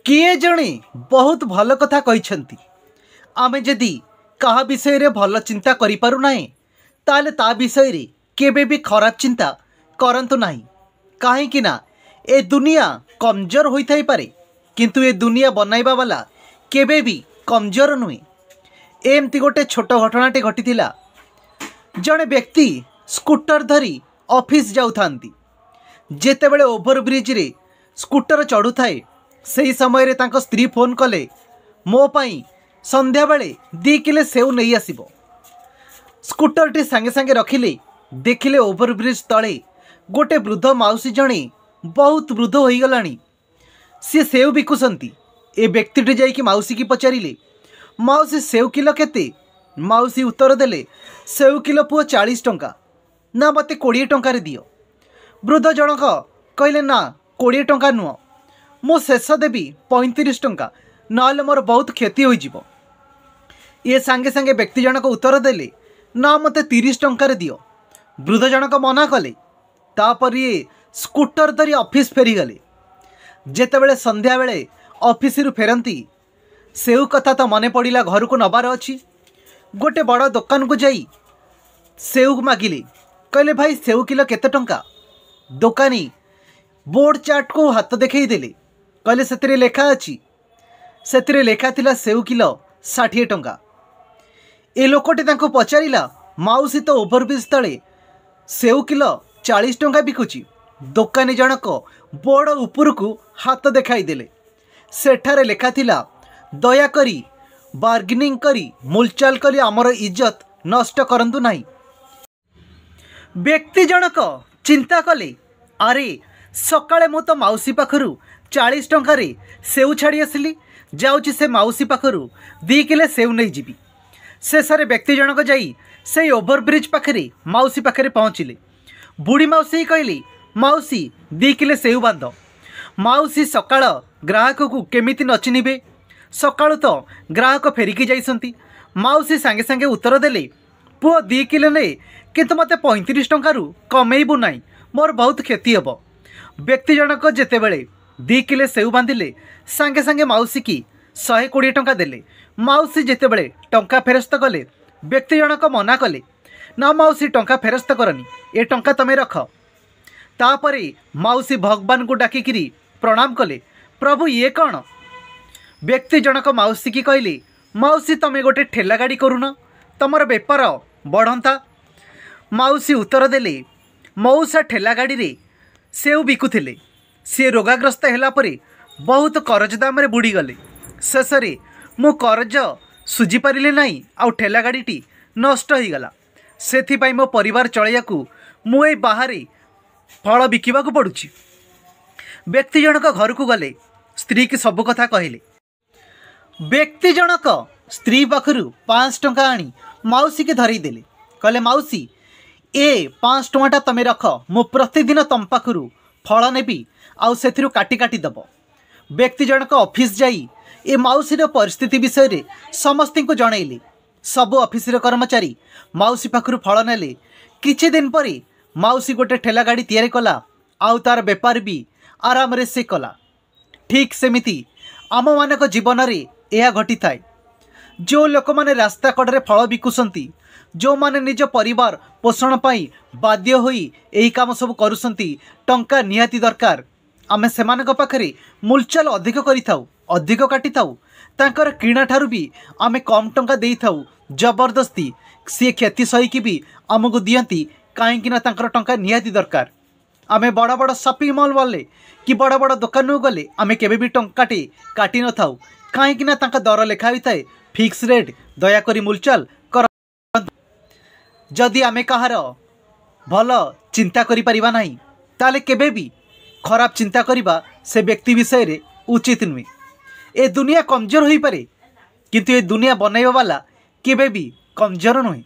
किए जणे बहुत भल कथा कहिसेंती। आमे जदि कहा विषय रे भल चिंता करि पारु नाही ताले ता विषय रे केबे भी खराब चिंता करंतु नाही। काहे कि ना ए दुनिया कमजोर होई थाई पारे किंतु ए दुनिया बनाइबा वाला केबे भी कमजोर नुहे। एमती गोटे छोट घटनाटे घटीथिला। जड़े व्यक्ति स्कूटर धरी ऑफिस जाउथांती। जेतेबेले ओभरब्रिज रे स्कूटर चढ़ु थाए सही समय रे तांको स्त्री फोन कले मो पाई संध्या बेले 2 किलो सेव नहीं आसिबो। स्कूटर टी संगे संगे रखिले देखिले ओभरब्रिज तले गोटे वृद्ध माउसी जणे बहुत वृद्ध हो गलानी। सी सेव बिकुसंती। ए व्यक्तिटी जाइकी माउसी की पचारिले माउसी सेव किलो केते? माउसी उत्तर देले सेव किलो पुओ 40 टंका। ना मते 20 टंका रे दियो। वृद्ध जनक कहले ना 20 टंका नुह मो शेष देवी 35 टंका नाले मोर बहुत क्षति हो जीवो। ये सांगे सांगे व्यक्ति जनक उत्तर देले ना मते 30 टंका रे दियो। वृद्ध जनक मना कले। तापर ये स्कूटर धरी ऑफिस फेरी गले। जेतेबेले संध्या बेले ऑफिस रु फेरंती सेउ कथा तो मने पड़िला घर को नबार अच्छी। गोटे बड़ दुकान को जाई सेउ मागिले। कहले भाई सेउ किलो केते टंका? दुकानी बोर्ड चार्ट को हाथ देखई देले। कहले सेतिरे लेखा अछि। सेतिरे लेखा थिला सेउ किलो 60 टंका। ए लोकटे तांको पचारिला माउसी तो ओभरब्रिज तले सेउ किलो 40 टंका बिकुची। दुकानी जनक बोर्ड ऊपर को हाथ देखाई देले। सेठारे लेखा थिला दया करी बार्गेनिंग करी मूलचाल करी आमर इज्जत नष्ट करंतु नाही। व्यक्ति जनक चिंता कले अरे सकाळे मो तो माउसी पाखरु 40 टंका रे सेउ छाड़ी आसिली जाउची से माउसी पाखरु 2 किलो सेउ नहीं जीवी। शेषरे व्यक्ति जनक जाई से ओभरब्रिज पाखरे माउसी पाखरे पहुँचिले। बुढ़ी माउसी कहली माउसी 2 किलो सेउ बांध। माउसी सकाळ ग्राहक को केमिति न चिन्हिबे? सकाळु तो ग्राहक फेरिकी जाइसंती। माउसी सांगे सांगे उत्तर देले पुओ 2 किलो ने किंतु मते 35 टंका कमेइबु नाही मोर बहुत क्षति हब। व्यक्ति जनक जेतेबेले 2 किलो सेउ बांधिले सांगे सांगे माउसी की 120 टंका देले। माउसी जेतेबेले टंका फेरस्त कले व्यक्ति जनक मना कले ना माउसी टंका फेरस्त करनी ए टंका तमे रख। तापरे माउसी भगवान को डाकिकिरी प्रणाम कले प्रभु ये कौन? व्यक्ति जनक माउसी की कहले माउसी तमे गोटे ठेला गाड़ी करूना तमर बेपार बढ़ंता। माउसी उत्तर देले मौसा ठेला गाड़ी रे सेउ बिकुथिले। सी रोगाग्रस्त होला परे बहुत करज दाम रे बुड़ी गले। शेषरे मो करज सुझी पारिले नाही आउ ठेला गाड़ीटी नष्ट हो गला। सेथिपाई मो परिवार चलैयाकू मु ए बाहरे फल बिकिबाकू पड़ुछि। व्यक्ति जनक घर को गले स्त्री की सब कथा कहले। व्यक्ति जनक स्त्री पाखरु 5 टंका आनी माउसी के धरई देले। कहले माउसी ए 5 टंकाटा तमे रख मु प्रतिदिन तम पाखरु फल नेबी आउ सेथिरु काटी काटी दब। व्यक्ति जनक ऑफिस जाई ए माउसी रो परिस्थिति विषय रे समस्त को जणैले। सब ऑफिस रो कर्मचारी माउसी पाखरु फल नेले। किछि दिन परे माउसी गोटे ठेला गाड़ी तैयारी कला आउ तार बेपार भी आराम रे से कला। ठीक सेमिति आम मानक जीवन रे यह घटी थाए। जो लोक माने रास्ता कड़े फल बिकुसंती जो माने निज परिवार पोषण पाई बाध्य होई एही काम सब करुसंती टंका निहाती दरकार। आमे सेमानक पाखरे मूलचाल अधिक करिथाउ अधिक काटी थाउ तांकर किणा ठारू भी आमे कम टंका देई थाउ। जबरदस्ती सी क्षति सही की भी आमको दियंती काहेकि ना तांकर टंका निहाती दरकार। आमे बड़ बड़ शॉपिंग मॉल वाले कि बड़ बड़ दुकान गले आमे केबे भी टंकाटे काटी न थाउ काहेकि ना तांका दर लेखा होई थाए फिक्स रेट। दयाकरी मूलचाल कर। जदि आमे कहार भल चिंता करि परिबा नाही ताले केबे भी खराब चिंता करिबा से व्यक्ति विषय रे उचित नुहे। ए दुनिया कमजोर होई पारे किंतु ए दुनिया बनैबा वाला केबे भी कमजोर नुहे।